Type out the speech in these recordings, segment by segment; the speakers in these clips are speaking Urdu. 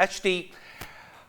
HD।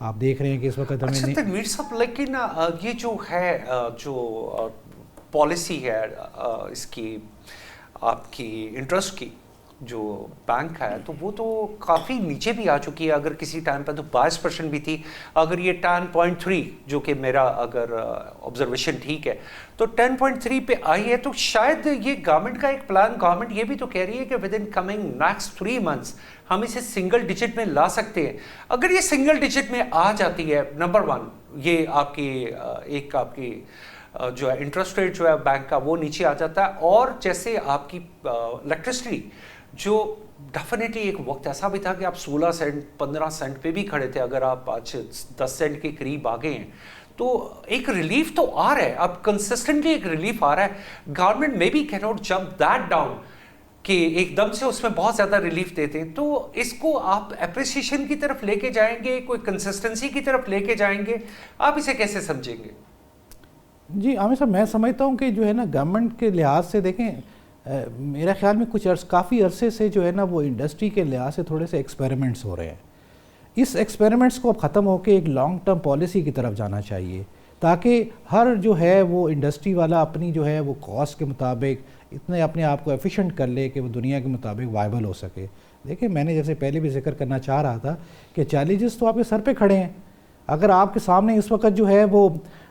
آپ دیکھ رہے ہیں کہ اس وقت ہمیں اچھا تنویر صاحب، لیکن یہ جو ہے جو پالیسی ہے اس کی آپ کی انٹرسٹ کی جو بینک ہے، تو وہ تو کافی نیچے بھی آ چکی ہے. اگر کسی ٹائم پہ تو 22% بھی تھی. اگر یہ 10.3 جو کہ میرا اگر آبزرویشن ٹھیک ہے تو 10.3 پہ آئی ہے، تو شاید یہ گورنمنٹ کا ایک پلان، گورنمنٹ یہ بھی تو کہہ رہی ہے کہ with in coming next 3 months ہم اسے سنگل ڈیجٹ میں لا سکتے ہیں. اگر یہ سنگل ڈیجٹ میں آ جاتی ہے، نمبر 1 یہ آپ کی ایک آپ کی جو ہے انٹرسٹ ریٹ جو ہے بینک کا وہ نیچے آ جاتا ہے. اور جیسے آپ کی الیکٹرسٹی جو ڈیفینیٹلی ایک وقت ایسا بھی تھا کہ آپ 16 سینٹ 15 سینٹ پہ بھی کھڑے تھے، اگر آپ آج 10 سینٹ کے قریب آ گئے ہیں تو ایک ریلیف تو آ رہا ہے. اب کنسسٹنٹلی ایک ریلیف آ رہا ہے. گورنمنٹ میں بھی can not jump that down کہ ایک دم سے اس میں بہت زیادہ ریلیف دیتے ہیں. تو اس کو آپ اپریسیشن کی طرف لے کے جائیں گے، کوئی کنسسٹنسی کی طرف لے کے جائیں گے، آپ اسے کیسے سمجھیں گے؟ جی عامر صاحب، میں سمجھتا ہوں کہ جو ہے نا گورنمنٹ کے لحاظ سے دیکھیں، میرا خیال میں کچھ کافی عرصے سے جو ہے نا وہ انڈسٹری کے لحاظ سے تھوڑے سے ایکسپیریمنٹس ہو رہے ہیں. اس ایکسپیریمنٹس کو اب ختم ہو کے ایک لانگ ٹرم پالیسی کی طرف جانا چاہیے، تاکہ ہر جو ہے وہ انڈسٹری والا اپنی جو ہے وہ کاسٹ کے مطابق اتنے اپنے آپ کو ایفیشینٹ کر لے کہ وہ دنیا کے مطابق وائبل ہو سکے. دیکھیں، میں نے جیسے پہلے بھی ذکر کرنا چاہ رہا تھا کہ چیلنجز تو آپ کے سر پہ کھڑے ہیں. اگر آپ کے سامنے اس وقت جو ہے وہ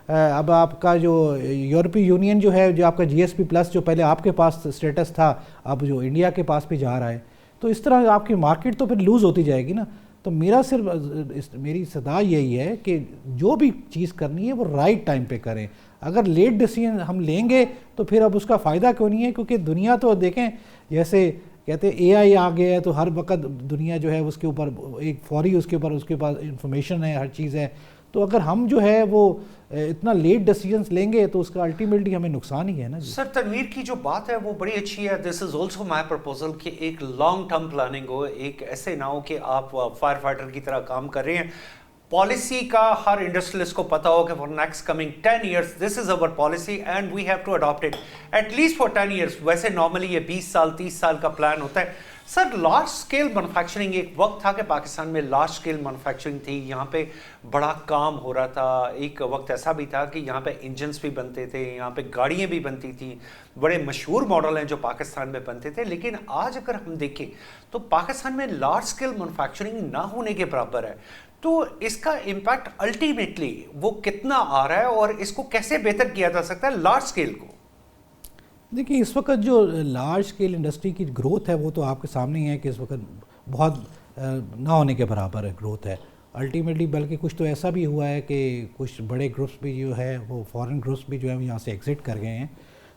اب آپ کا جو یورپی یونین جو ہے، جو آپ کا GSP+ جو پہلے آپ کے پاس اسٹیٹس تھا، اب جو انڈیا کے پاس بھی جا رہا ہے، تو اس طرح آپ کی مارکیٹ تو پھر لوز ہوتی جائے گی نا. تو میری صدا یہی ہے کہ جو بھی چیز کرنی ہے وہ رائٹ ٹائم پہ کریں. اگر لیٹ ڈیسیژن ہم لیں گے تو پھر اب اس کا فائدہ کیوں نہیں ہے؟ کیونکہ دنیا تو دیکھیں، جیسے کہتے ہیں AI آ گیا ہے تو ہر وقت دنیا جو ہے اس کے اوپر ایک فوری اس کے پاس انفارمیشن ہے، ہر چیز ہے. تو اگر ہم جو ہے وہ اتنا لیٹ ڈیسیجنس لیں گے تو اس کا الٹیمیٹلی ہمیں نقصان ہی ہے نا. سر تنویر کی جو بات ہے وہ بڑی اچھی ہے. دس از آلسو مائی پرپوزل کہ ایک لانگ ٹرم پلاننگ ہو. ایک ایسے نہ ہو کہ آپ فائر فائٹر کی طرح کام کر رہے ہیں. پالیسی کا ہر انڈسٹریلسٹ کو پتا ہو کہ for next coming 10 years this is our policy and we have to adapt it at least for 10 years. ویسے نارملی یہ 20 سال 30 سال کا پلان ہوتا ہے. سر لارج اسکیل مینوفیکچرنگ، ایک وقت تھا کہ پاکستان میں لارج اسکیل مینوفیکچرنگ تھی، یہاں پہ بڑا کام ہو رہا تھا. ایک وقت ایسا بھی تھا کہ یہاں پہ انجنس بھی بنتے تھے، یہاں پہ گاڑیاں بھی بنتی تھیں، بڑے مشہور ماڈل ہیں جو پاکستان میں بنتے تھے. لیکن آج اگر ہم دیکھیں تو پاکستان میں لارج اسکیل مینوفیکچرنگ نہ ہونے کے برابر ہے. تو اس کا امپیکٹ الٹیمیٹلی وہ کتنا آ رہا ہے اور اس کو کیسے بہتر کیا جا سکتا ہے لارج اسکیل کو؟ دیکھیے، اس وقت جو لارج اسکیل انڈسٹری کی گروتھ ہے وہ تو آپ کے سامنے ہی ہے کہ اس وقت بہت نہ ہونے کے برابر گروتھ ہے الٹیمیٹلی. بلکہ کچھ تو ایسا بھی ہوا ہے کہ کچھ بڑے گروپس بھی جو ہے وہ فارن گروپس بھی جو ہے یہاں سے ایگزٹ کر گئے ہیں.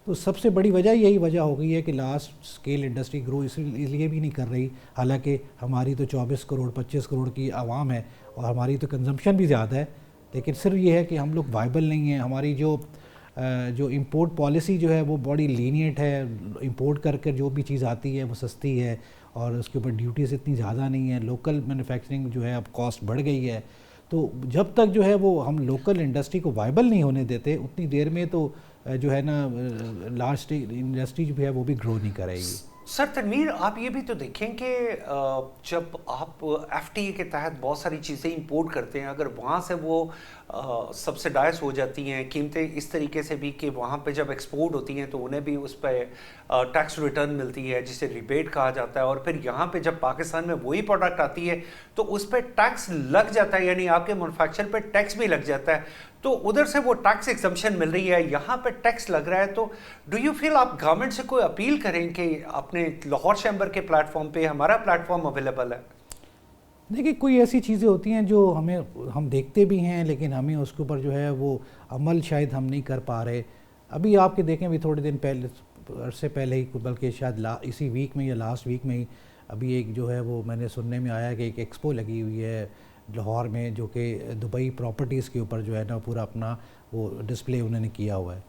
تو سب سے بڑی وجہ یہی وجہ ہو گئی ہے کہ لارج اسکیل انڈسٹری گرو اس لیے بھی نہیں کر رہی، حالانکہ ہماری تو 24 کروڑ 25 کروڑ کی عوام ہے اور ہماری تو کنزمپشن بھی زیادہ ہے. لیکن صرف یہ ہے کہ ہم لوگ وائبل نہیں ہیں. ہماری جو امپورٹ پالیسی جو ہے وہ بڑی لینیٹ ہے. امپورٹ کر کے جو بھی چیز آتی ہے وہ سستی ہے اور اس کے اوپر ڈیوٹیز اتنی زیادہ نہیں ہیں. لوکل مینوفیکچرنگ جو ہے اب کاسٹ بڑھ گئی ہے. تو جب تک جو ہے وہ ہم لوکل انڈسٹری کو وائبل نہیں ہونے دیتے اتنی دیر میں تو جو ہے نا لارج انڈسٹری جو ہے وہ بھی گرو نہیں کرے گی. سر تنویر، آپ یہ بھی تو دیکھیں کہ جب آپ FTA کے تحت بہت ساری چیزیں امپورٹ کرتے ہیں، اگر وہاں سے وہ سبسڈائز ہو جاتی ہیں قیمتیں اس طریقے سے بھی کہ وہاں پہ جب ایکسپورٹ ہوتی ہیں تو انہیں بھی اس پہ ٹیکس ریٹرن ملتی ہے جسے ریبیٹ کہا جاتا ہے، اور پھر یہاں پہ جب پاکستان میں وہی پروڈکٹ آتی ہے تو اس پہ ٹیکس لگ جاتا ہے، یعنی آپ کے مینوفیکچر پہ ٹیکس بھی لگ جاتا ہے. تو ادھر سے وہ ٹیکس ایگزمپشن مل رہی ہے، یہاں پہ ٹیکس لگ رہا ہے. تو ڈو یو فیل آپ گورنمنٹ سے کوئی اپیل کریں کہ اپنے لاہور چیمبر کے پلیٹ فارم پہ ہمارا پلیٹ فارم اویلیبل ہے؟ دیکھیے، کوئی ایسی چیزیں ہوتی ہیں جو ہم دیکھتے بھی ہیں لیکن ہمیں اس کے اوپر جو ہے وہ عمل شاید ہم نہیں کر پا رہے. ابھی آپ کے دیکھیں بھی تھوڑے دن پہلے عرصے پہلے ہی، بلکہ شاید اسی ویک میں یا لاسٹ ویک میں ہی ابھی ایک جو ہے وہ میں نے سننے میں آیا کہ ایک ایکسپو لگی ہوئی ہے لاہور میں، جو کہ دبئی پراپرٹیز کے اوپر جو ہے نا پورا اپنا وہ ڈسپلے انہوں نے کیا ہوا ہے.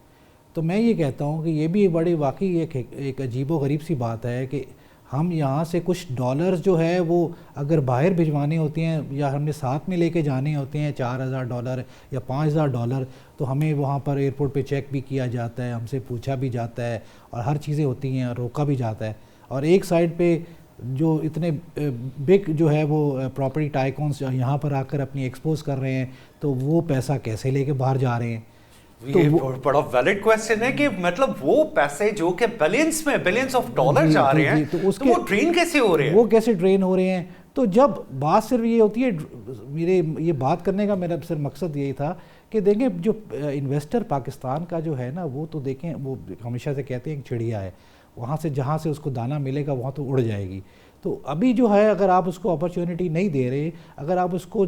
تو میں یہ کہتا ہوں کہ یہ بھی بڑی واقعی ایک عجیب و غریب سی بات ہے کہ ہم یہاں سے کچھ ڈالرز جو ہے وہ اگر باہر بھجوانے ہوتے ہیں یا ہم نے ساتھ میں لے کے جانے ہوتے ہیں $4,000 یا $5,000، تو ہمیں وہاں پر ایئرپورٹ پہ چیک بھی کیا جاتا ہے، ہم سے پوچھا بھی جاتا ہے اور ہر چیزیں ہوتی ہیں، روکا بھی جاتا ہے. اور ایک سائڈ پہ جو اتنے بگ جو ہے وہ پراپرٹی ٹائکونس یہاں پر آ کر اپنی ایکسپوز کر رہے ہیں تو وہ پیسہ کیسے لے کے باہر جا رہے ہیں؟ یہ بڑا ویلڈ کویسچن ہے کہ مطلب وہ پیسے جو کہ بلینس آف ڈالر جا رہے ہیں تو وہ ڈرین کیسے ہو رہے ہیں؟ وہ کیسے ڈرین ہو رہے ہیں؟ تو جب بات صرف یہ ہوتی ہے، میرے یہ بات کرنے کا میرا صرف مقصد یہی تھا کہ دیکھیں جو انویسٹر پاکستان کا جو ہے نا وہ تو دیکھیں وہ ہمیشہ سے کہتے ہیں ایک چڑیا ہے، وہاں سے جہاں سے اس کو دانہ ملے گا وہاں تو اڑ جائے گی. تو ابھی جو ہے اگر آپ اس کو اپرچونٹی نہیں دے رہے، اگر آپ اس کو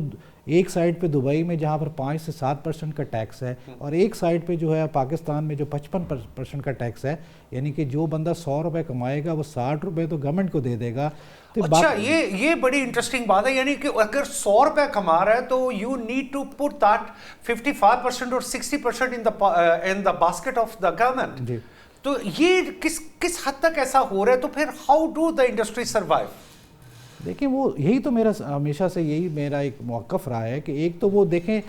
ایک سائڈ پہ دبئی میں جہاں پر 5 سے 7% کا ٹیکس ہے اور ایک سائڈ پہ جو ہے پاکستان میں جو 55% کا ٹیکس ہے، یعنی کہ جو بندہ 100 روپے کمائے گا وہ 60 روپے تو گورنمنٹ کو دے دے گا. اچھا یہ بڑی انٹرسٹنگ بات ہے، یعنی کہ اگر 100 روپے کما رہا ہے تو you need to put that 55% اور 60% in the basket of the government. تو یہ کس حد تک ایسا ہو رہا ہے؟ تو پھر how do the industry survive? دیکھیں وہ یہی تو میرا ہمیشہ سے یہی میرا ایک موقف رہا ہے کہ ایک تو وہ دیکھیں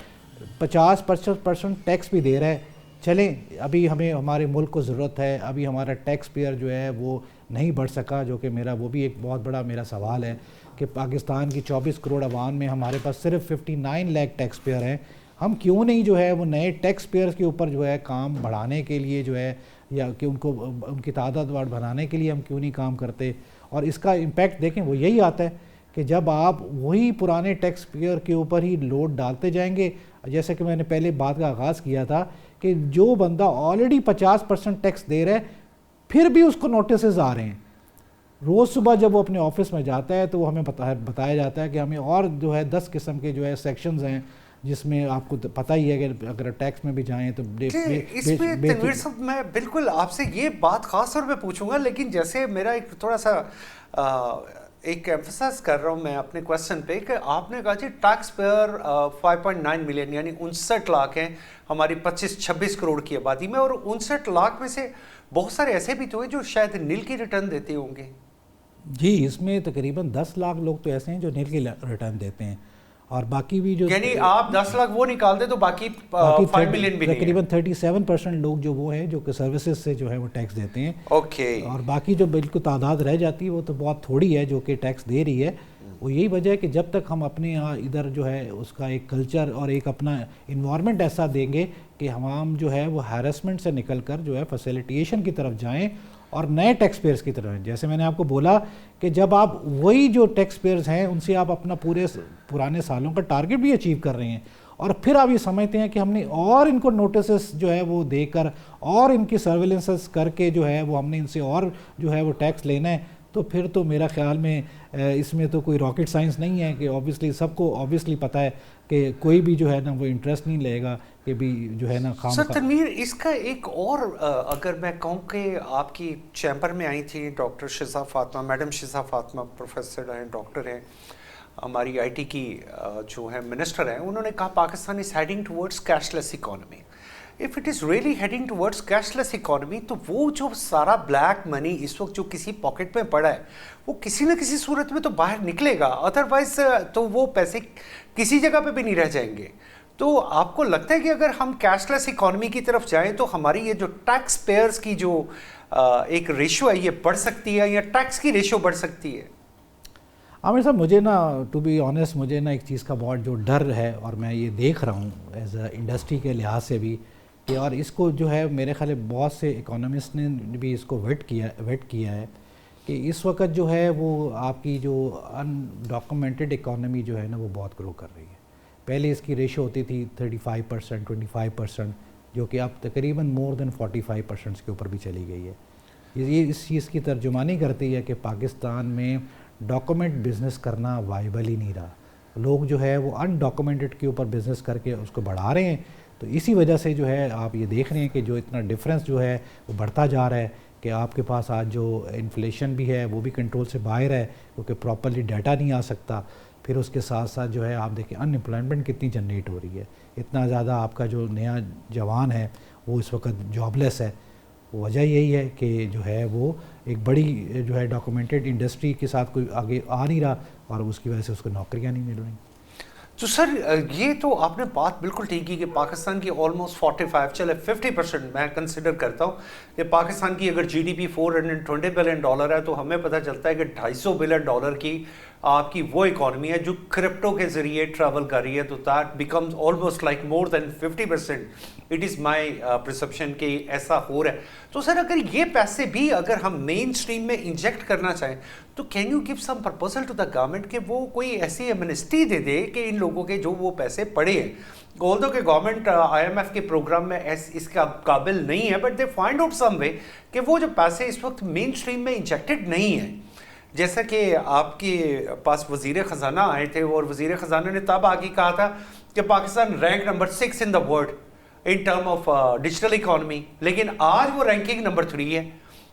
50% ٹیکس بھی دے رہا ہے. چلیں ابھی ہمیں ہمارے ملک کو ضرورت ہے، ابھی ہمارا ٹیکس پیئر جو ہے وہ نہیں بڑھ سکا، جو کہ میرا وہ بھی ایک بہت بڑا میرا سوال ہے کہ پاکستان کی 24 کروڑ عوام میں ہمارے پاس صرف 59 لاکھ ٹیکس پیئر ہیں. ہم کیوں نہیں جو ہے وہ نئے ٹیکس پیئرز کے اوپر جو ہے کام بڑھانے کے لیے جو ہے، یا کہ ان کی تعداد بڑھانے کے لیے ہم کیوں نہیں کام کرتے؟ اور اس کا امپیکٹ دیکھیں وہ یہی آتا ہے کہ جب آپ وہی پرانے ٹیکس پیئر کے اوپر ہی لوڈ ڈالتے جائیں گے، جیسے کہ میں نے پہلے بات کا آغاز کیا تھا کہ جو بندہ آلریڈی 50% ٹیکس دے رہا ہے پھر بھی اس کو نوٹسز آ رہے ہیں. روز صبح جب وہ اپنے آفس میں جاتا ہے تو وہ ہمیں بتایا جاتا ہے کہ ہمیں اور جو ہے 10 قسم کے جو ہے سیکشنز ہیں، جس میں آپ کو پتہ ہی ہے کہ اگر ٹیکس میں بھی جائیں تو اس پہ تنویر صاحب میں بالکل آپ سے یہ بات خاص طور پہ پوچھوں گا، لیکن جیسے میرا ایک تھوڑا سا ایک ایمفسائز کر رہا ہوں میں اپنے کویسچن پہ کہ آپ نے کہا جی ٹیکس پیئر 5.9 ملین یعنی 59 لاکھ ہیں ہماری 25-26 کروڑ کی آبادی میں، اور 59 لاکھ میں سے بہت سارے ایسے بھی تو ہیں جو شاید نیل کی ریٹرن دیتے ہوں گے. جی اس میں تقریباً 10 لاکھ لوگ تو ایسے ہیں جو نیل کی ریٹرن دیتے ہیں، اور باقی بھی جو یعنی آپ 10 لاکھ وہ نکال دیں تو باقی 5 ملین بھی نہیں. تقریباً 37% لوگ جو وہ ہیں جو کہ سروسز سے جو ہے وہ ٹیکس دیتے ہیں. اوکے. اور باقی جو بالکل تعداد رہ جاتی ہے وہ تو بہت تھوڑی ہے جو کہ ٹیکس دے رہی ہے. وہ یہی وجہ ہے کہ جب تک ہم اپنے یہاں ادھر جو ہے اس کا ایک کلچر اور ایک اپنا انوائرمنٹ ایسا دیں گے کہ ہم جو ہے وہ ہیرسمنٹ سے نکل کر جو ہے فیسیلیٹیشن کی طرف جائیں اور نئے ٹیکس پیئرز کی طرف ہیں. جیسے میں نے آپ کو بولا کہ جب آپ وہی جو ٹیکس پیئرز ہیں ان سے آپ اپنا پرانے سالوں کا ٹارگٹ بھی اچیو کر رہے ہیں، اور پھر آپ یہ سمجھتے ہیں کہ ہم نے اور ان کو نوٹسز جو ہے وہ دے کر اور ان کی سرویلنسز کر کے جو ہے وہ ہم نے ان سے اور جو ہے وہ ٹیکس لینا ہے، تو پھر تو میرا خیال میں اس میں تو کوئی راکٹ سائنس نہیں ہے کہ اوبیسلی سب کو اوبیسلی پتہ ہے کہ کوئی بھی جو ہے نا وہ انٹرسٹ نہیں لے گا کہ بھی جو ہے نا خام. سر تنویر اس کا ایک اور اگر میں کہوں کہ آپ کی چیمبر میں آئی تھی doctor Shiza Fatima, madam Shiza Fatima professor ہیں، ڈاکٹر ہیں، ہماری آئی ٹی کی جو ہے منسٹر ہیں، انہوں نے کہا Pakistan is heading towards cashless economy. If it is really heading towards cashless economy تو وہ جو سارا بلیک منی اس وقت جو کسی پاکٹ میں پڑا ہے وہ کسی نہ کسی صورت میں تو باہر نکلے گا، ادروائز تو وہ پیسے کسی جگہ پہ بھی نہیں رہ جائیں گے. تو آپ کو لگتا ہے کہ اگر ہم کیش لیس اکانومی کی طرف جائیں تو ہماری یہ جو ٹیکس پیئرز کی جو ایک ریشو ہے یہ بڑھ سکتی ہے یا ٹیکس کی ریشو بڑھ سکتی ہے؟ عامر صاحب مجھے نا ٹو بی آنیسٹ مجھے نا ایک چیز کا بہت جو ڈر ہے، اور میں یہ دیکھ رہا ہوں ایز اے انڈسٹری کے لحاظ سے بھی، اور اس کو جو ہے میرے خیال بہت سے اکانومسٹ نے بھی اس کو ویٹ کیا ہے کہ اس وقت جو ہے وہ آپ کی جو ان ڈاکومنٹڈ اکانومی جو ہے نا وہ بہت گرو کر رہی ہے. پہلے اس کی ریشو ہوتی تھی 35%، 25%، جو کہ اب تقریباً مور دین 45% کے اوپر بھی چلی گئی ہے. یہ اس چیز کی ترجمانی کرتی ہے کہ پاکستان میں ڈاکومنٹ بزنس کرنا وائبل ہی نہیں رہا. لوگ جو ہے وہ ان ڈاکومنٹڈ کے اوپر بزنس کر کے اس کو بڑھا رہے ہیں. تو اسی وجہ سے جو ہے آپ یہ دیکھ رہے ہیں کہ جو اتنا ڈفرینس جو ہے وہ بڑھتا جا رہا ہے کہ آپ کے پاس آج جو انفلیشن بھی ہے وہ بھی کنٹرول سے باہر ہے کیونکہ پراپرلی ڈیٹا نہیں آ سکتا. پھر اس کے ساتھ ساتھ جو ہے آپ دیکھیں ان امپلائمنٹ کتنی جنریٹ ہو رہی ہے، اتنا زیادہ آپ کا جو نیا جوان ہے وہ اس وقت جاب لیس ہے. وجہ یہی ہے کہ جو ہے وہ ایک بڑی جو ہے ڈاکومنٹڈ انڈسٹری کے ساتھ کوئی آگے آ نہیں رہا اور اس کی وجہ سے اس کو نوکریاں نہیں مل رہی. تو سر یہ تو آپ نے بات بالکل ٹھیک کی کہ پاکستان کی آلموسٹ 45 چلے 50% میں کنسیڈر کرتا ہوں کہ پاکستان کی اگر جی ڈی پی $420 بلین ہے تو ہمیں پتہ چلتا ہے کہ $250 بلین کی آپ کی وہ اکانومی ہے جو کرپٹو کے ذریعے ٹریول کر رہی ہے. تو that becomes almost like more than 50%. It is my perception کہ ایسا ہو رہا ہے. تو سر اگر یہ پیسے بھی اگر ہم مین اسٹریم میں انجیکٹ کرنا چاہیں تو can you give some proposal to the government کہ وہ کوئی ایسی ایمنسٹی دے دے کہ ان لوگوں کے جو وہ پیسے پڑے ہیں, although کہ گورنمنٹ آئی ایم ایف کے پروگرام میں اس کا قابل نہیں ہے, but they find out some way کہ وہ جو پیسے اس وقت مین اسٹریم میں انجیکٹڈ نہیں ہیں. جیسا کہ آپ کے پاس وزیر خزانہ آئے تھے اور وزیر خزانہ نے تب آگے کہا تھا کہ Pakistan rank number 6 in the world in term of digital economy, لیکن آج وہ رینکنگ نمبر 3 ہے.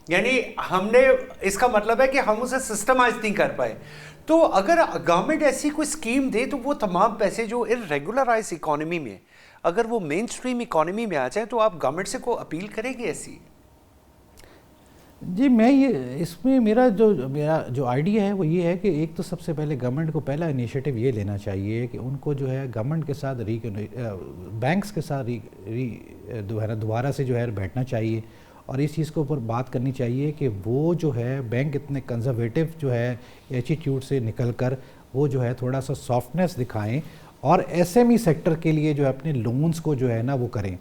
یعنی ہم نے اس کا مطلب ہے کہ ہم اسے سسٹمائز نہیں کر پائے. تو اگر گورنمنٹ ایسی کوئی اسکیم دے تو وہ تمام پیسے جو ریگولرائز اکانومی میں اگر وہ مین اسٹریم اکانومی میں آ جائیں تو آپ گورنمنٹ سے کو اپیل کریں گے ایسی؟ جی میں یہ اس میں میرا جو آئیڈیا ہے وہ یہ ہے کہ ایک تو سب سے پہلے گورنمنٹ کو پہلا انیشیٹو یہ لینا چاہیے کہ ان کو جو ہے گورنمنٹ کے ساتھ بینکس کے ساتھ دوبارہ سے جو ہے بیٹھنا چاہیے اور اس چیز کے اوپر بات کرنی چاہیے کہ وہ جو ہے بینک اتنے کنزرویٹو جو ہے ایٹیٹیوڈ سے نکل کر وہ جو ہے تھوڑا سا سافٹنیس دکھائیں اور ایس ایم ای سیکٹر کے لیے جو ہے اپنے لونز کو جو ہے نا وہ کریں.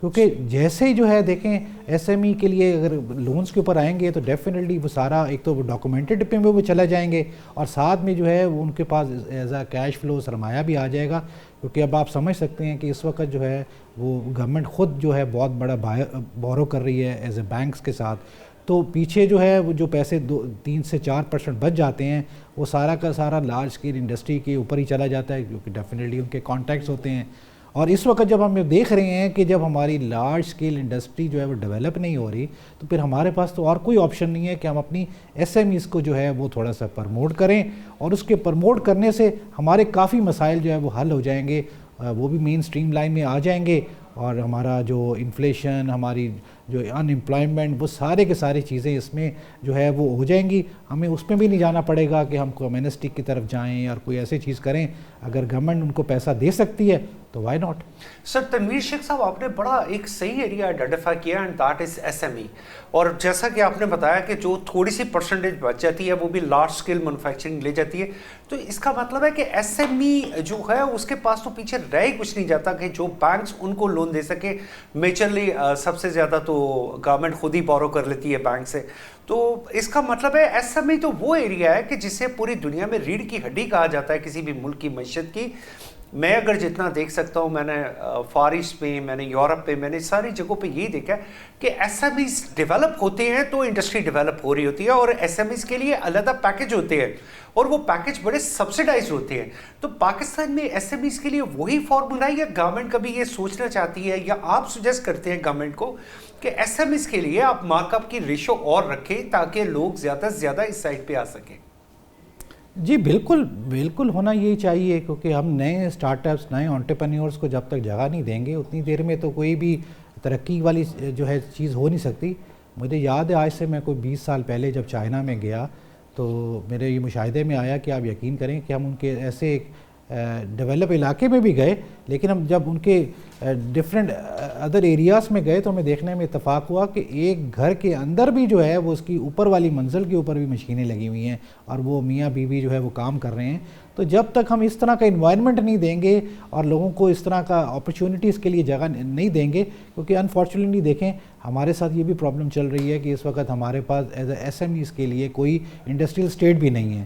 کیونکہ جیسے ہی جو ہے دیکھیں ایس ایم ای کے لیے اگر لونز کے اوپر آئیں گے تو ڈیفینیٹلی وہ سارا ایک تو ڈاکومنٹڈ پہ وہ چلا جائیں گے اور ساتھ میں جو ہے ان کے پاس ایز اے کیش فلو سرمایہ بھی آ جائے گا. کیونکہ اب آپ سمجھ سکتے ہیں کہ اس وقت جو ہے وہ گورنمنٹ خود جو ہے بہت بڑا بورو کر رہی ہے ایز اے بینکس کے ساتھ. تو پیچھے جو ہے وہ جو پیسے 3 سے 4% بچ جاتے ہیں وہ سارا کا سارا لارج اسکیل انڈسٹری کے اوپر ہی چلا جاتا ہے کیونکہ ڈیفینیٹلی ان کے کانٹیکٹس ہوتے ہیں. اور اس وقت جب ہم دیکھ رہے ہیں کہ جب ہماری لارج اسکیل انڈسٹری جو ہے وہ ڈیولپ نہیں ہو رہی تو پھر ہمارے پاس تو اور کوئی آپشن نہیں ہے کہ ہم اپنی ایس ایم ایز کو جو ہے وہ تھوڑا سا پرموٹ کریں اور اس کے پرموٹ کرنے سے ہمارے کافی مسائل جو ہے وہ حل ہو جائیں گے, وہ بھی مین اسٹریم لائن میں آ جائیں گے اور ہمارا جو انفلیشن ہماری جو ان امپلائمنٹ وہ سارے کے ساری چیزیں اس میں جو ہے وہ ہو جائیں گی. ہمیں اس میں بھی نہیں جانا پڑے گا کہ ہم کمیونسٹی کی طرف جائیں اور کوئی ایسی چیز کریں. اگر گورنمنٹ ان کو پیسہ دے سکتی ہے تو وائی ناٹ. سر تنویر شیخ صاحب آپ نے بڑا ایک صحیح ایریا آئیڈینٹیفائی کیا and that is S M E. اور جیسا کہ آپ نے بتایا کہ جو تھوڑی سی پرسنٹیج بچ جاتی ہے وہ بھی لارج اسکیل مینوفیکچرنگ لے جاتی ہے. تو اس کا مطلب ہے کہ ایس ایم ای جو ہے اس کے پاس تو پیچھے رہ ہی کچھ نہیں جاتا کہ جو بینکس ان کو لون دے سکے. میجرلی سب سے زیادہ تو گورنمنٹ خود ہی بورو کر لیتی ہے بینک سے. تو اس کا مطلب ہے ایس ایم ای تو وہ ایریا ہے کہ جسے پوری دنیا میں ریڑھ کی ہڈی کہا جاتا ہے کسی بھی ملک کی معیشت کی. میں اگر جتنا دیکھ سکتا ہوں, میں نے فار ایسٹ میں, میں نے یورپ پہ, میں نے ساری جگہوں پہ یہی دیکھا کہ ایس ایم ایز ڈیولپ ہوتے ہیں تو انڈسٹری ڈیولپ ہو رہی ہوتی ہے اور ایس ایم ایز کے لیے علیحدہ پیکج ہوتے ہیں اور وہ پیکج بڑے سبسڈائز ہوتے ہیں. تو پاکستان میں ایس ایم ایز کے لیے وہی فارمولا ہے یا گورنمنٹ کبھی یہ سوچنا چاہتی ہے یا آپ سجیسٹ کرتے ہیں گورنمنٹ کو کہ ایس ایم ایز کے لیے آپ مارک اپ کی ریشو اور رکھیں تاکہ لوگ زیادہ سے زیادہ اس سائڈ پہ آ سکیں؟ جی بالکل ہونا یہی چاہیے کیونکہ ہم نئے اسٹارٹ اپس نئے انٹرپرینیورس کو جب تک جگہ نہیں دیں گے اتنی دیر میں تو کوئی بھی ترقی والی جو ہے چیز ہو نہیں سکتی. مجھے یاد ہے آج سے میں کوئی 20 سال پہلے جب چائنا میں گیا تو میرے یہ مشاہدے میں آیا کہ آپ یقین کریں کہ ہم ان کے ایسے ایک ڈیولپ علاقے میں بھی گئے لیکن ہم جب ان کے ڈفرینٹ ادر ایریاز میں گئے تو ہمیں دیکھنے میں اتفاق ہوا کہ ایک گھر کے اندر بھی جو ہے وہ اس کی اوپر والی منزل کے اوپر بھی مشینیں لگی ہوئی ہیں اور وہ میاں بیوی جو ہے وہ کام کر رہے ہیں. تو جب تک ہم اس طرح کا انوائرمنٹ نہیں دیں گے اور لوگوں کو اس طرح کا اپرچونیٹیز کے لیے جگہ نہیں دیں گے, کیونکہ انفارچونیٹلی دیکھیں ہمارے ساتھ یہ بھی پرابلم چل رہی ہے کہ اس وقت ہمارے پاس as a S M Es کے لیے کوئی انڈسٹریل اسٹیٹ بھی نہیں ہے.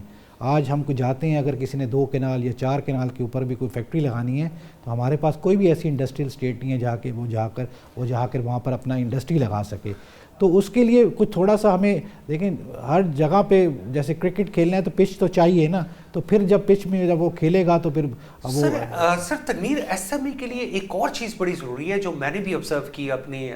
آج ہم کو جاتے ہیں اگر کسی نے 2 کنال یا 4 کنال کے اوپر بھی کوئی فیکٹری لگانی ہے تو ہمارے پاس کوئی بھی ایسی انڈسٹریل اسٹیٹ نہیں ہے جا کر وہاں پر اپنا انڈسٹری لگا سکے. تو اس کے لیے کچھ تھوڑا سا ہمیں دیکھیں ہر جگہ پہ جیسے کرکٹ کھیلنا ہے تو پچ تو چاہیے نا, تو پھر جب پچ میں جب وہ کھیلے گا تو پھر وہ سر تنویر ایس ایم ای کے لیے ایک اور چیز بڑی ضروری ہے جو میں نے بھی آبزرو کی اپنی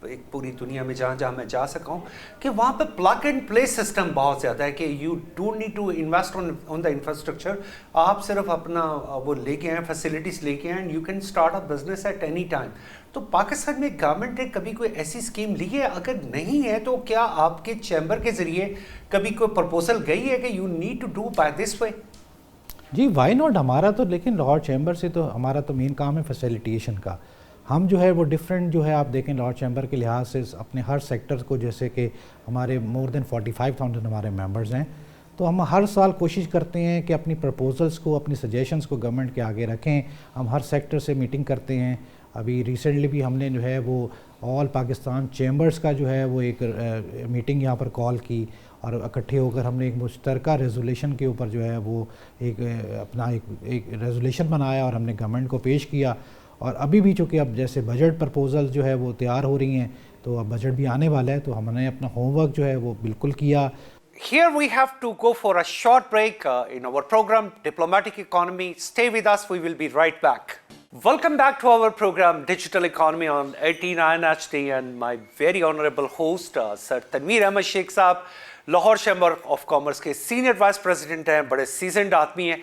ایک پوری دنیا میں جہاں میں جا سکا ہوں کہ وہاں پہ پلگ اینڈ پلے سسٹم بہت زیادہ ہے کہ you don't need to invest on the infrastructure. آپ صرف اپنا وہ لے کے آئیں فیسلٹیز لے کے آئیں, you can start up business at any time. تو پاکستان میں گورنمنٹ نے کبھی کوئی ایسی اسکیم لی ہے؟ اگر نہیں ہے تو کیا آپ کے چیمبر کے ذریعے کبھی کوئی پرپوزل گئی ہے کہ you need to do by this way? جی وائی ناٹ، ہمارا تو لیکن لاہور چیمبر سے تو ہمارا تو مین کام ہے فیسیلیٹیشن کا. ہم جو ہے وہ ڈفرینٹ جو ہے آپ دیکھیں لاہور چیمبر کے لحاظ سے اپنے ہر سیکٹر کو، جیسے کہ ہمارے مور دین 45,000 ہمارے ممبرز ہیں، تو ہم ہر سال کوشش کرتے ہیں کہ اپنی پرپوزلز کو، اپنی سجیشنز کو گورنمنٹ کے آگے رکھیں. ہم ہر سیکٹر سے میٹنگ کرتے ہیں. ابھی ریسنٹلی بھی ہم نے جو ہے وہ آل پاکستان چیمبرز کا جو ہے وہ ایک میٹنگ یہاں پر کال کی، اور اکٹھے ہو کر ہم نے ایک مشترکہ ریزولیشن کے اوپر جو ہے وہ ایک اپنا ایک ریزولیشن بنایا اور ہم نے گورنمنٹ کو پیش کیا. اور ابھی بھی چونکہ اب جیسے بجٹ پرپوزل جو ہے وہ تیار ہو رہی ہیں، تو اب بجٹ بھی آنے والا ہے، تو ہم نے اپنا ہوم ورک جو ہے وہ بالکل کیا. Here we have to go for a short break in our program, Diplomatic Economy. Stay with us, we will be right back. Welcome back to our program, Digital Economy on 89 HD, and my very honorable host, Sir Tanveer Ahmed Sheikh Saab, Lahore chamber of commerce کے سینئر وائس پریزیڈنٹ ہیں، بڑے سیزنڈ آدمی ہیں.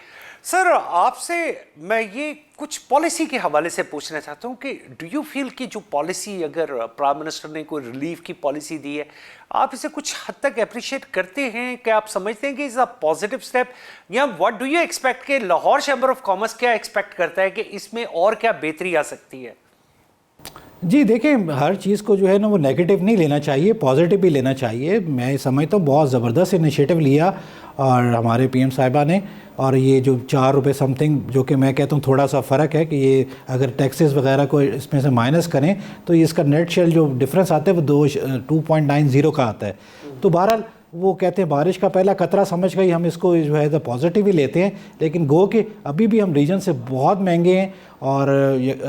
سر آپ سے میں یہ کچھ پالیسی کے حوالے سے پوچھنا چاہتا ہوں کہ ڈو یو فیل کہ جو پالیسی اگر پرائم منسٹر نے کوئی ریلیف کی پالیسی دی ہے، آپ اسے کچھ حد تک اپریشیٹ کرتے ہیں؟ کہ آپ سمجھتے ہیں کہ از اے پازیٹیو اسٹیپ، یا واٹ ڈو یو ایکسپیکٹ کہ لاہور چیمبر آف کامرس کیا ایکسپیکٹ کرتا ہے کہ اس میں اور کیا بہتری آ سکتی ہے؟ جی دیکھیں، ہر چیز کو جو ہے نا وہ نیگیٹو نہیں لینا چاہیے، پازیٹیو بھی لینا چاہیے. میں سمجھتا ہوں بہت زبردست انیشیٹو لیا اور ہمارے پی ایم صاحبہ نے. اور یہ جو 4 روپے سم تھنگ، جو کہ میں کہتا ہوں تھوڑا سا فرق ہے کہ یہ اگر ٹیکسز وغیرہ کو اس میں سے مائنس کریں تو اس کا نیٹ شیل جو ڈفرینس آتا ہے وہ 2.90 کا آتا ہے. تو بہرحال وہ کہتے ہیں بارش کا پہلا قطرہ سمجھ گئی، ہم اس کو جو ہے پازیٹیو ہی لیتے ہیں. لیکن گو کہ ابھی بھی ہم ریجن سے بہت مہنگے ہیں، اور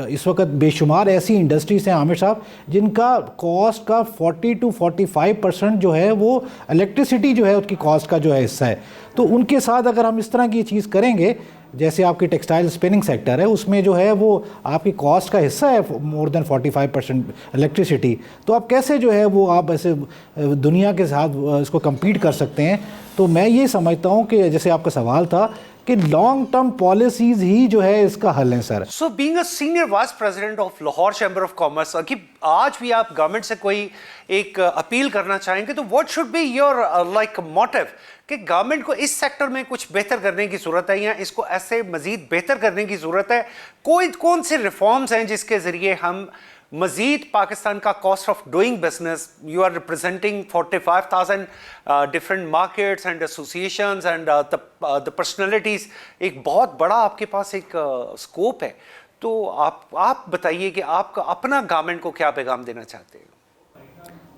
اس وقت بے شمار ایسی انڈسٹریز ہیں عامر صاحب جن کا کاسٹ کا 40 to 45% جو ہے وہ الیکٹریسٹی جو ہے اس کی کاسٹ کا جو ہے حصہ ہے. تو ان کے ساتھ اگر ہم اس طرح کی چیز کریں گے، جیسے آپ کی ٹیکسٹائل اسپننگ سیکٹر ہے، اس میں جو ہے وہ آپ کی کاسٹ کا حصہ ہے مور دین 45% الیکٹریسٹی، تو آپ کیسے جو ہے وہ آپ ایسے دنیا کے ساتھ اس کو کمپیٹ کر سکتے ہیں؟ تو میں یہ سمجھتا ہوں کہ جیسے آپ کا سوال تھا کہ لانگ ٹرم پالیسیز ہی جو ہے اس کا حل ہے sir. So being a senior vice president of Lahore chamber of commerce, آج بھی آپ گورنمنٹ سے کوئی ایک اپیل کرنا چاہیں گے تو what should be your like motive کہ گورنمنٹ کو اس سیکٹر میں کچھ بہتر کرنے کی ضرورت ہے، یا اس کو ایسے مزید بہتر کرنے کی ضرورت ہے؟ کون سے ریفارمز ہیں جس کے ذریعے ہم مزید پاکستان کا cost of doing business, you are representing 45,000 different markets and associations and the personalities, ایک بہت بڑا آپ کے پاس ایک اسکوپ ہے. تو آپ بتائیے کہ آپ کا اپنا گورنمنٹ کو کیا پیغام دینا چاہتے ہیں؟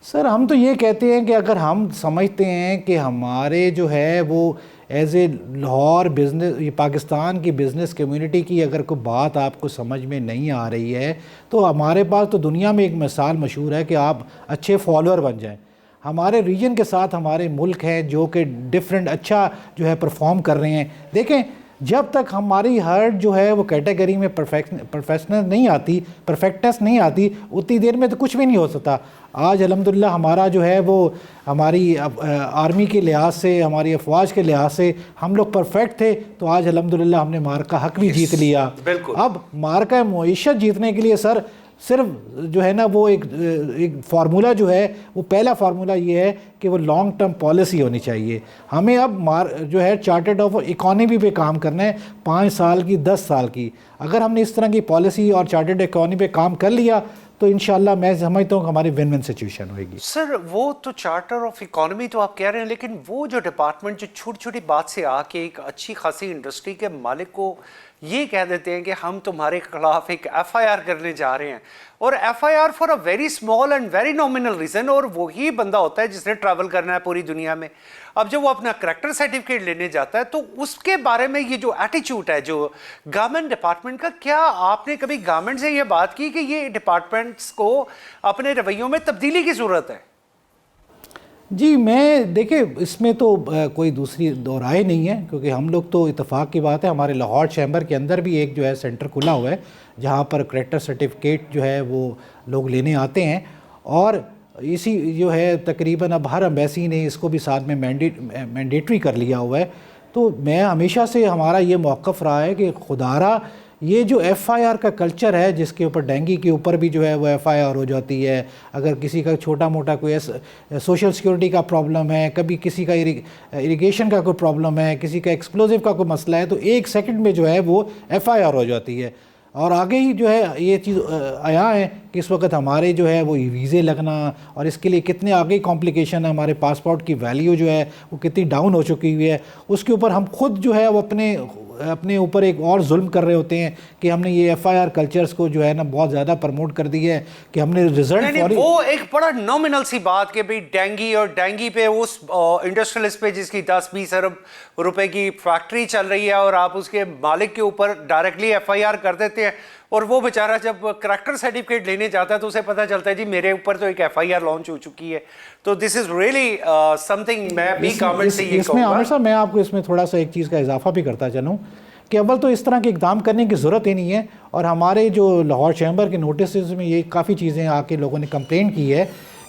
سر ہم تو یہ کہتے ہیں کہ اگر ہم سمجھتے ہیں کہ ہمارے جو ہے وہ ایز اے لاہور بزنس، یہ پاکستان کی بزنس کمیونٹی کی اگر کوئی بات آپ کو سمجھ میں نہیں آ رہی ہے، تو ہمارے پاس تو دنیا میں ایک مثال مشہور ہے کہ آپ اچھے فالوور بن جائیں. ہمارے ریجن کے ساتھ ہمارے ملک ہیں جو کہ ڈفرینٹ اچھا جو ہے پرفارم کر رہے ہیں. دیکھیں جب تک ہماری ہر جو ہے وہ کیٹیگری میں پرفیکٹنس نہیں آتی اتنی دیر میں تو کچھ بھی نہیں ہو سکتا. آج الحمدللہ ہمارا جو ہے وہ ہماری آرمی کے لحاظ سے، ہماری افواج کے لحاظ سے ہم لوگ پرفیکٹ تھے، تو آج الحمدللہ ہم نے مارکا حق بھی جیت لیا. اب مارکا معیشت جیتنے کے لیے سر صرف جو ہے نا وہ ایک فارمولہ جو ہے وہ پہلا فارمولہ یہ ہے کہ وہ لانگ ٹرم پالیسی ہونی چاہیے. ہمیں اب جو ہے چارٹرڈ آف اکانومی پہ کام کرنا ہے، 5 سال کی 10 سال کی. اگر ہم نے اس طرح کی پالیسی اور چارٹرڈ اکانومی پہ کام کر لیا تو انشاءاللہ میں سمجھتا ہوں کہ ہماری ون ون سچویشن ہوئے گی. سر وہ تو چارٹر آف اکانومی تو آپ کہہ رہے ہیں، لیکن وہ جو ڈپارٹمنٹ جو چھوٹی چھوٹی بات سے آ کے ایک اچھی خاصی انڈسٹری کے مالک کو یہ کہہ دیتے ہیں کہ ہم تمہارے خلاف ایک FIR کرنے جا رہے ہیں، اور FIR for a very small and very nominal reason, اور وہی بندہ ہوتا ہے جس نے ٹریول کرنا ہے پوری دنیا میں. اب جب وہ اپنا کریکٹر سرٹیفکیٹ لینے جاتا ہے تو اس کے بارے میں یہ جو ایٹیچیوڈ ہے جو گورنمنٹ ڈپارٹمنٹ کا، کیا آپ نے کبھی گورنمنٹ سے یہ بات کی کہ یہ ڈپارٹمنٹس کو اپنے رویوں میں تبدیلی کی ضرورت ہے؟ جی میں دیکھیں اس میں تو کوئی دوسری دو رائے نہیں ہے، کیونکہ ہم لوگ تو اتفاق کی بات ہے ہمارے لاہور چیمبر کے اندر بھی ایک جو ہے سینٹر کھلا ہوا ہے جہاں پر کریکٹر سرٹیفکیٹ جو ہے وہ لوگ لینے آتے ہیں. اور اسی جو ہے تقریباً اب ہر ایمبیسی نے اس کو بھی ساتھ میں مینڈیٹری کر لیا ہوا ہے. تو میں ہمیشہ سے ہمارا یہ موقف رہا ہے کہ خدارہ یہ جو ایف آئی آر کا کلچر ہے جس کے اوپر ڈینگی کے اوپر بھی جو ہے وہ ایف آئی آر ہو جاتی ہے, اگر کسی کا چھوٹا موٹا کوئی سوشل سیکورٹی کا پرابلم ہے, کبھی کسی کا اریگیشن کا کوئی پرابلم ہے, کسی کا ایکسپلوزیو کا کوئی مسئلہ ہے, تو 1 سیکنڈ میں جو ہے وہ ایف آئی آر ہو جاتی ہے. اور آگے ہی جو ہے یہ چیز آیا ہے کہ اس وقت ہمارے جو ہے وہ ویزے لگنا اور اس کے لیے کتنے آگے کمپلیکیشن ہے, ہمارے پاسپورٹ کی ویلیو جو ہے وہ کتنی ڈاؤن ہو چکی ہوئی ہے, اس کے اوپر ہم خود جو ہے وہ اپنے اوپر ایک اور ظلم کر رہے ہوتے ہیں کہ ہم نے یہ ایف آئی آر کلچرز کو جو ہے نا بہت زیادہ پروموٹ کر دی ہے کہ ہم نے رزلٹ وہ ایک بڑا نومنل سی بات کہ بھئی ڈینگی اور ڈینگی پہ اس انڈسٹریلسٹ پہ جس کی 10-20 ارب روپے کی فیکٹری چل رہی ہے اور آپ اس کے مالک کے اوپر ڈائریکٹلی ایف آئی آر کر دیتے ہیں, اور وہ بیچارہ جب کریکٹر سرٹیفکیٹ لینے جاتا ہے تو اسے پتہ چلتا ہے جی میرے اوپر تو ایک ایف آئی آر لانچ ہو چکی ہے. تو دس از ریئلی سم تھنگ. میں بھی گورنمنٹ سے یہ کہوں گا, عامر صاحب میں آپ کو اس میں تھوڑا سا ایک چیز کا اضافہ بھی کرتا چلوں کہ اول تو اس طرح کے اقدام کرنے کی ضرورت ہی نہیں ہے, اور ہمارے جو لاہور چیمبر کے نوٹسز میں یہ کافی چیزیں آ کے لوگوں نے کمپلین کی ہے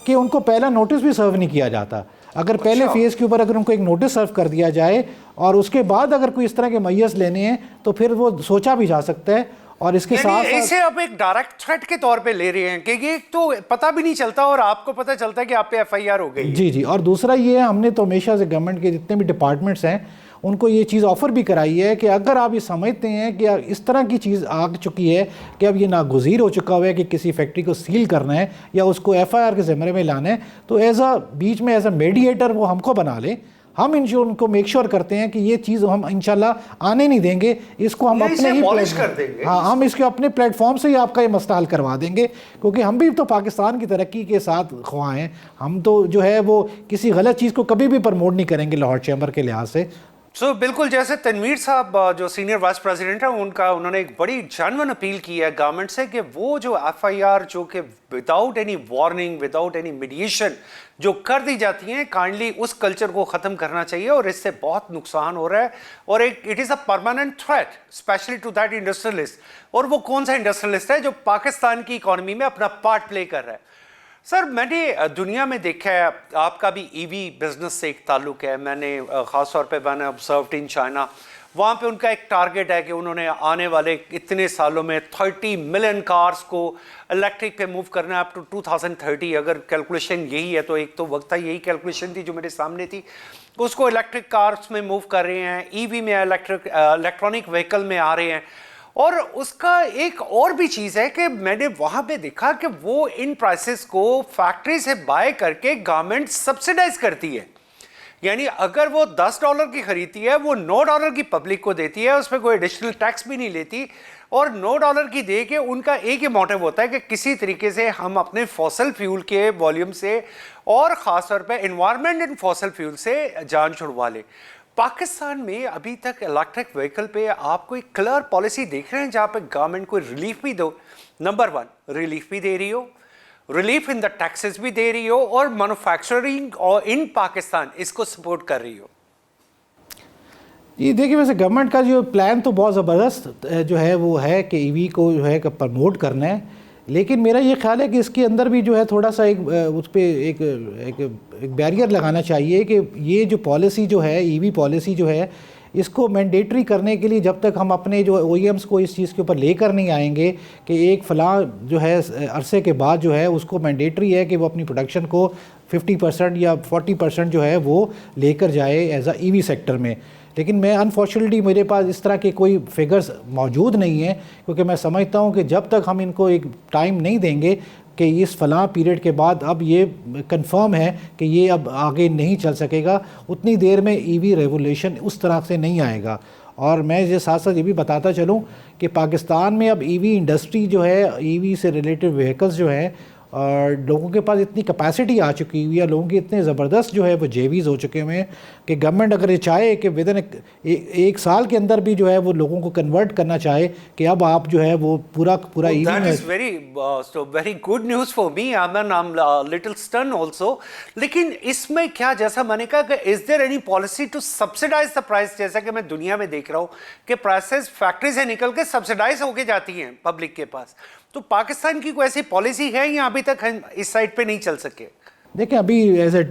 کہ ان کو پہلا نوٹس بھی سرو نہیں کیا جاتا. اگر پہلے فیز کے اوپر اگر ان کو ایک نوٹس سرو کر دیا جائے اور اس کے بعد اگر کوئی اس طرح کے میز لینے ہیں تو پھر وہ سوچا بھی جا سکتا ہے. اور اس کے ساتھ اسے آپ ایک ڈائریکٹ تھریٹ کے طور پہ لے رہے ہیں کہ یہ تو پتہ بھی نہیں چلتا اور آپ کو پتہ چلتا ہے کہ آپ پہ ایف آئی آر ہو گئی. جی. اور دوسرا یہ ہے, ہم نے تو ہمیشہ سے گورنمنٹ کے جتنے بھی ڈپارٹمنٹس ہیں ان کو یہ چیز آفر بھی کرائی ہے کہ اگر آپ یہ سمجھتے ہیں کہ اس طرح کی چیز آ چکی ہے کہ اب یہ ناگزیر ہو چکا ہوا ہے کہ کسی فیکٹری کو سیل کرنا ہے یا اس کو ایف آئی آر کے زمرے میں لانا ہے, تو بیچ میں ایز اے میڈیٹر وہ ہم کو بنا لیں. ہم ان کو میک شور کرتے ہیں کہ یہ چیز ہم انشاءاللہ آنے نہیں دیں گے, اس کو ہم اپنے ہی ہم اس کے اپنے پلیٹ فارم سے ہی آپ کا یہ مسئلہ حل کروا دیں گے, کیونکہ ہم بھی تو پاکستان کی ترقی کے ساتھ خواہاں ہیں. ہم تو جو ہے وہ کسی غلط چیز کو کبھی بھی پروموٹ نہیں کریں گے لاہور چیمبر کے لحاظ سے. بالکل جیسے تنویر صاحب جو سینئر وائس پریزیڈنٹ ہیں انہوں نے ایک بڑی جینوئن اپیل کی ہے گورنمنٹ سے کہ وہ جو ایف آئی آر جو کہ without any warning without any mediation جو کر دی جاتی ہیں, کائنڈلی اس کلچر کو ختم کرنا چاہیے, اور اس سے بہت نقصان ہو رہا ہے اور it is a permanent threat especially to that industrialist. اور وہ کون سا انڈسٹریلسٹ ہے جو پاکستان کی اکانومی میں اپنا پارٹ پلے کر رہا ہے. سر میں نے دنیا میں دیکھا ہے, آپ کا بھی ای وی بزنس سے ایک تعلق ہے, میں نے خاص طور پہ میں نے آبزروڈ ان چائنا, وہاں پہ ان کا ایک ٹارگیٹ ہے کہ انہوں نے آنے والے اتنے سالوں میں 30 ملین کارز کو الیکٹرک پہ موو کرنا ہے اپ ٹو 2030. اگر کیلکولیشن یہی ہے تو ایک تو وقت تھا یہی کیلکولیشن تھی جو میرے سامنے تھی, اس کو الیکٹرک کارز میں موو کر رہے ہیں, ای وی میں الیکٹرانک وہیکل میں آ رہے ہیں. اور اس کا ایک اور بھی چیز ہے کہ میں نے وہاں پہ دیکھا کہ وہ ان پرائسز کو فیکٹری سے بائی کر کے گورنمنٹ سبسیڈائز کرتی ہے. یعنی اگر وہ $10 کی خریدتی ہے وہ $9 کی پبلک کو دیتی ہے, اس پہ کوئی ایڈیشنل ٹیکس بھی نہیں لیتی, اور $9 کی دے کے ان کا ایک ہی موٹیو ہوتا ہے کہ کسی طریقے سے ہم اپنے فوسل فیول کے والیوم سے اور خاص طور پہ انوائرمنٹ اینڈ فوسل فیول سے جان چھڑوا لے. پاکستان میں ابھی تک الیکٹرک وہیکل پہ آپ کوئی کلیئر پالیسی دیکھ رہے ہیں جہاں پہ گورنمنٹ کوئی ریلیف بھی دو؟ نمبر 1 ریلیف بھی دے رہی ہو, ریلیف ان دا ٹیکسز بھی دے رہی ہو, اور مینوفیکچرنگ اور ان پاکستان اس کو سپورٹ کر رہی ہو. یہ دیکھیے ویسے گورنمنٹ کا جو پلان تو بہت زبردست جو ہے وہ ہے کہ ای وی کو جو ہے کہ پروموٹ کرنا ہے, لیکن میرا یہ خیال ہے کہ اس کے اندر بھی جو ہے تھوڑا سا اس پہ ایک بیریئر لگانا چاہیے کہ یہ جو پالیسی جو ہے ای وی پالیسی جو ہے اس کو مینڈیٹری کرنے کے لیے جب تک ہم اپنے جو او ای ایمس کو اس چیز کے اوپر لے کر نہیں آئیں گے کہ ایک فلاں جو ہے عرصے کے بعد جو ہے اس کو مینڈیٹری ہے کہ وہ اپنی پروڈکشن کو 50% یا 40% جو ہے وہ لے کر جائے as a E we sector میں. لیکن میں انفارچونیٹلی میرے پاس اس طرح کے کوئی فگرز موجود نہیں ہیں, کیونکہ میں سمجھتا ہوں کہ جب تک ہم ان کو ایک ٹائم نہیں دیں گے کہ اس فلاں پیریڈ کے بعد اب یہ کنفرم ہے کہ یہ اب آگے نہیں چل سکے گا, اتنی دیر میں ای وی ریولیوشن اس طرح سے نہیں آئے گا. اور میں یہ ساتھ ساتھ یہ بھی بتاتا چلوں کہ پاکستان میں اب ای وی انڈسٹری جو ہے, ای وی سے ریلیٹڈ وہیکلز جو ہیں, اور لوگوں کے پاس اتنی کیپیسٹی آ چکی ہوئی ہے, لوگوں کے اتنے زبردست جو ہے وہ جے ویز ہو چکے ہوئے ہیں کہ گورنمنٹ اگر یہ چاہے کہ ود ان ایک سال کے اندر بھی جو ہے وہ لوگوں کو کنورٹ کرنا چاہے کہ اب آپ جو ہے وہ پورا E V very good news for me. I'm little stunned also. لیکن اس میں کیا, جیسا میں نے کہا کہ is there any policy to subsidize the price, جیسا کہ میں دنیا میں دیکھ رہا ہوں کہ پرائسز فیکٹری سے نکل کے سبسیڈائز ہو کے جاتی ہیں پبلک کے پاس. تو پاکستان کی کوئی ایسی پالیسی ہے یا ابھی تک اس سائڈ پہ نہیں چل سکے؟ دیکھیں ابھی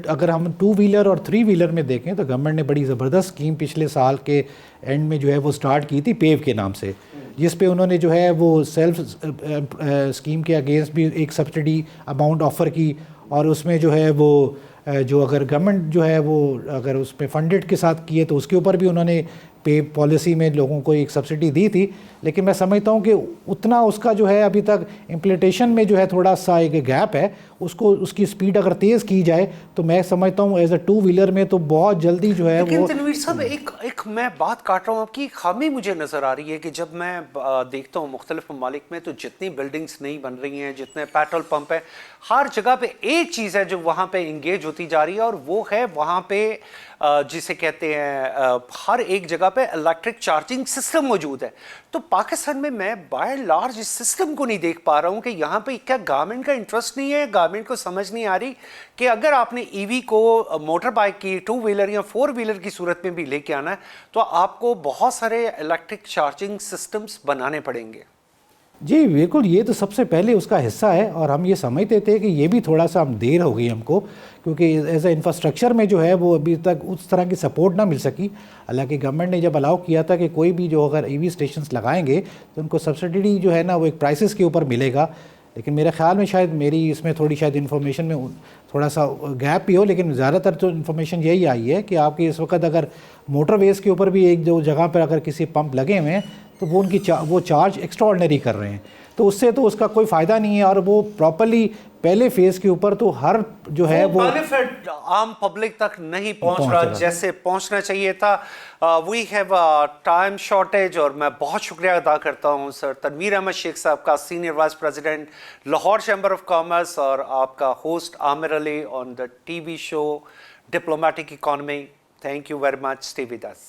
اگر ہم 2 ویلر اور 3 ویلر میں دیکھیں تو گورنمنٹ نے بڑی زبردست اسکیم پچھلے سال کے اینڈ میں جو ہے وہ سٹارٹ کی تھی پیو کے نام سے، جس پہ انہوں نے جو ہے وہ سیلف اسکیم کے اگینسٹ بھی ایک سبسڈی اماؤنٹ آفر کی، اور اس میں جو ہے وہ جو اگر گورنمنٹ جو ہے وہ اگر اس پہ فنڈڈ کے ساتھ کیے تو اس کے اوپر بھی انہوں نے پے پالیسی میں لوگوں کو ایک سبسڈی دی تھی. لیکن میں سمجھتا ہوں کہ اتنا اس کا جو ہے ابھی تک امپلیٹیشن میں جو ہے تھوڑا سا ایک گیپ ہے، اس کی سپیڈ اگر تیز کی جائے تو میں سمجھتا ہوں ایز اے 2 ویلر میں تو بہت جلدی جو ہے لیکن وہ. تنویر صاحب ایک میں بات کاٹ رہا ہوں، آپ کی خامی مجھے نظر آ رہی ہے کہ جب میں دیکھتا ہوں مختلف ممالک میں تو جتنی بلڈنگز نہیں بن رہی ہیں، جتنے پیٹرول پمپ ہیں، ہر جگہ پہ ایک چیز ہے جو وہاں پہ انگیج ہوتی جا رہی ہے، اور وہ ہے وہاں پہ جسے کہتے ہیں ہر ایک جگہ پہ الیکٹرک چارجنگ سسٹم موجود ہے. تو پاکستان میں بائی اینڈ لارج اس سسٹم کو نہیں دیکھ پا رہا ہوں کہ یہاں پہ کیا گورنمنٹ کا انٹرسٹ نہیں ہے، گورنمنٹ کو سمجھ نہیں آ رہی کہ اگر آپ نے ای وی کو موٹر بائک کی 2 ویلر یا 4 ویلر کی صورت میں بھی لے کے آنا ہے تو آپ کو بہت سارے الیکٹرک چارجنگ سسٹمز بنانے پڑیں گے. جی بالکل، یہ تو سب سے پہلے اس کا حصہ ہے، اور ہم یہ سمجھتے تھے کہ یہ بھی تھوڑا سا دیر ہو گئی ہم کو، کیونکہ ایز اے انفراسٹرکچر میں جو ہے وہ ابھی تک اس طرح کی سپورٹ نہ مل سکی. حالانکہ گورنمنٹ نے جب الاؤ کیا تھا کہ کوئی بھی جو اگر ای وی اسٹیشنز لگائیں گے تو ان کو سبسڈی جو ہے نا وہ ایک پرائسز کے اوپر ملے گا. لیکن میرے خیال میں شاید میری اس میں تھوڑی شاید انفارمیشن میں تھوڑا سا گیپ بھی ہو، لیکن زیادہ تر تو انفارمیشن یہی آئی ہے کہ آپ کے اس وقت اگر موٹر ویز کے اوپر بھی ایک جو جگہ پر اگر کسی پمپ لگے ہوئے ہیں تو وہ ان کی وہ چارج ایکسٹرا آرڈنری کر رہے ہیں، تو اس سے تو اس کا کوئی فائدہ نہیں ہے. اور وہ پراپرلی پہلے فیز کے اوپر تو ہر جو ہے وہ بینیفٹ عام پبلک تک نہیں پہنچ رہا جیسے پہنچنا چاہیے تھا. وی ہیو ٹائم شارٹیج، اور میں بہت شکریہ ادا کرتا ہوں سر تنویر احمد شیخ صاحب کا، senior vice president Lahore chamber of commerce, اور آپ کا host Aamir Ali on the T V show diplomatic economy. Thank you very much. Stay with us.